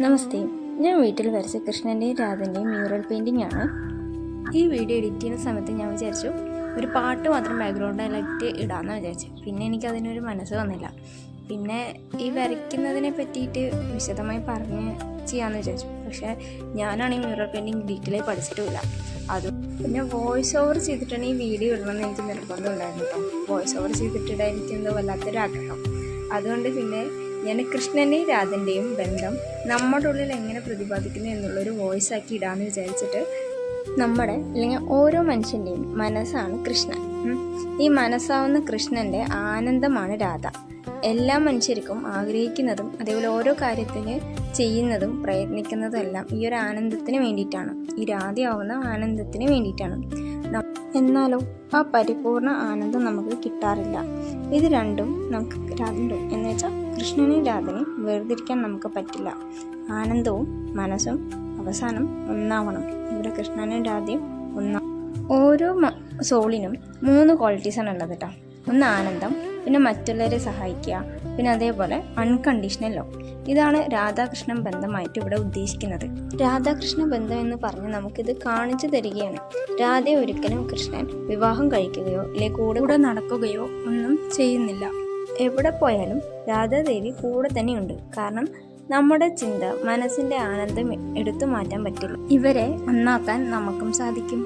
നമസ്തേ, ഞാൻ വീട്ടിൽ വരച്ച കൃഷ്ണൻ്റെയും രാധൻ്റെയും മ്യൂറൽ പെയിൻറ്റിംഗ് ആണ്. ഈ വീഡിയോ എഡിറ്റ് ചെയ്യുന്ന സമയത്ത് ഞാൻ വിചാരിച്ചു ഒരു പാട്ട് മാത്രം ബാക്ക്ഗ്രൗണ്ടിലായിട്ട് ഇടാമെന്ന് വിചാരിച്ചു. പിന്നെ എനിക്കതിനൊരു മനസ്സ് വന്നില്ല. പിന്നെ ഈ വരയ്ക്കുന്നതിനെ പറ്റിയിട്ട് വിശദമായി പറഞ്ഞ് ചെയ്യാമെന്ന് വിചാരിച്ചു. പക്ഷേ ഞാനാണെങ്കിൽ മ്യൂറൽ പെയിൻറ്റിങ് ഡീറ്റെയിലായി പഠിച്ചിട്ടുമില്ല. പിന്നെ വോയിസ് ഓവർ ചെയ്തിട്ടാണ് ഈ വീഡിയോ ഇടണമെന്ന് എനിക്ക് നിർബന്ധം ഉണ്ടായിരുന്നു കേട്ടോ. വോയിസ് ഓവർ ചെയ്തിട്ടിടാൻ എനിക്കെന്തോ വല്ലാത്തൊരു ആഗ്രഹം. അതുകൊണ്ട് പിന്നെ ഞാൻ കൃഷ്ണൻ്റെയും രാധൻ്റെയും ബന്ധം നമ്മുടെ ഉള്ളിൽ എങ്ങനെ പ്രതിപാദിക്കുന്നു എന്നുള്ളൊരു വോയിസ് ആക്കി ഇടാമെന്ന് വിചാരിച്ചിട്ട് നമ്മുടെ അല്ലെങ്കിൽ ഓരോ മനുഷ്യൻ്റെയും മനസ്സാണ് കൃഷ്ണൻ. ഈ മനസ്സാവുന്ന കൃഷ്ണൻ്റെ ആനന്ദമാണ് രാധ. എല്ലാ മനുഷ്യർക്കും ആഗ്രഹിക്കുന്നതും അതേപോലെ ഓരോ കാര്യത്തിന് ചെയ്യുന്നതും പ്രയത്നിക്കുന്നതും എല്ലാം ഈ ഒരു ആനന്ദത്തിന് വേണ്ടിയിട്ടാണ്, ഈ രാധയാവുന്ന ആനന്ദത്തിന് വേണ്ടിയിട്ടാണ്. എന്നാലോ ആ പരിപൂർണ ആനന്ദം നമുക്ക് കിട്ടാറില്ല. ഇത് രണ്ടും നമുക്ക് രണ്ടും എന്ന് വെച്ചാൽ കൃഷ്ണനെയും രാധനെയും വേർതിരിക്കാൻ നമുക്ക് പറ്റില്ല. ആനന്ദവും മനസ്സും അവസാനം ഒന്നാവണം. ഇവിടെ കൃഷ്ണനും രാധയും ഓരോ സോളിനും 3 ക്വാളിറ്റീസാണ് ഉള്ളത് കേട്ടോ. ഒന്ന് ആനന്ദം, പിന്നെ മറ്റുള്ളവരെ സഹായിക്കുക, പിന്നെ അതേപോലെ അൺകണ്ടീഷണൽ ലവ്. ഇതാണ് രാധാകൃഷ്ണൻ ബന്ധമായിട്ട് ഇവിടെ ഉദ്ദേശിക്കുന്നത്. രാധാകൃഷ്ണ ബന്ധം എന്ന് പറഞ്ഞ് നമുക്കിത് കാണിച്ചു തരികയാണ്. രാധയെ ഒരിക്കലും കൃഷ്ണൻ വിവാഹം കഴിക്കുകയോ അല്ലെങ്കിൽ കൂടെ നടക്കുകയോ ഒന്നും ചെയ്യുന്നില്ല. എവിടെ പോയാലും രാധാദേവി കൂടെ തന്നെയുണ്ട്. കാരണം നമ്മുടെ ചിന്ത, മനസ്സിൻ്റെ ആനന്ദം എടുത്തു മാറ്റാൻ പറ്റില്ല. ഇവരെ ഒന്നാക്കാൻ നമുക്കും സാധിക്കും.